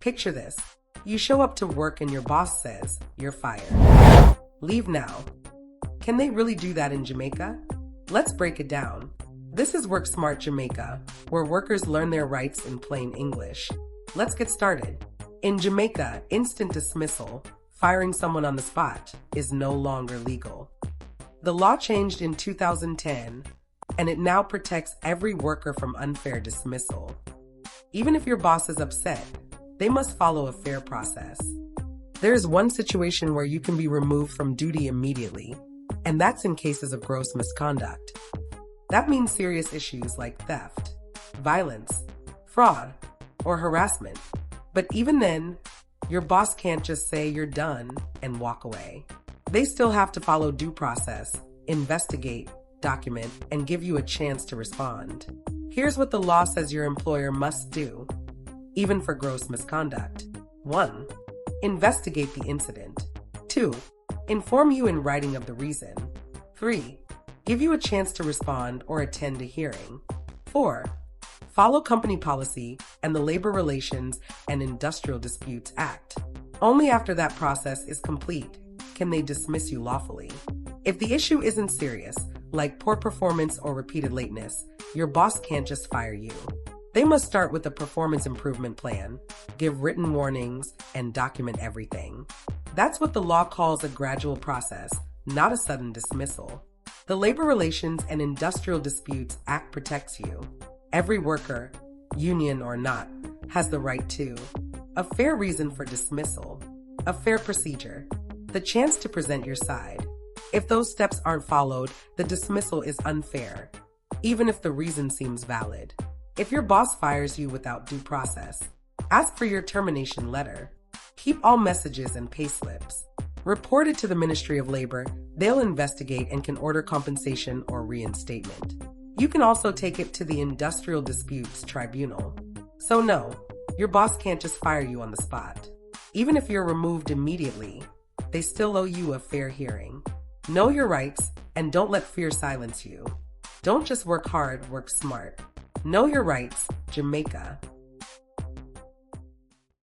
Picture this. You show up to work and your boss says, "You're fired. Leave now." Can they really do that in Jamaica? Let's break it down. This is Work Smart Jamaica, where workers learn their rights in plain English. Let's get started. In Jamaica, instant dismissal, firing someone on the spot, is no longer legal. The law changed in 2010, and it now protects every worker from unfair dismissal. Even if your boss is upset, they must follow a fair process. There's one situation where you can be removed from duty immediately, and that's in cases of gross misconduct. That means serious issues like theft, violence, fraud, or harassment. But even then, your boss can't just say you're done and walk away. They still have to follow due process, investigate, document, and give you a chance to respond. Here's what the law says your employer must do, even for gross misconduct. 1. Investigate the incident. 2. Inform you in writing of the reason. 3. Give you a chance to respond or attend a hearing. 4. Follow company policy and the Labor Relations and Industrial Disputes Act. Only after that process is complete can they dismiss you lawfully. If the issue isn't serious, like poor performance or repeated lateness, your boss can't just fire you. They must start with a performance improvement plan, give written warnings, and document everything. That's what the law calls a gradual process, not a sudden dismissal. The Labor Relations and Industrial Disputes Act protects you. Every worker, union or not, has the right to a fair reason for dismissal, a fair procedure, the chance to present your side. If those steps aren't followed, the dismissal is unfair, even if the reason seems valid. If your boss fires you without due process, ask for your termination letter. Keep all messages and payslips. Report it to the Ministry of Labor. They'll investigate and can order compensation or reinstatement. You can also take it to the Industrial Disputes Tribunal. So no, your boss can't just fire you on the spot. Even if you're removed immediately, they still owe you a fair hearing. Know your rights and don't let fear silence you. Don't just work hard, work smart. Know your rights, Jamaica.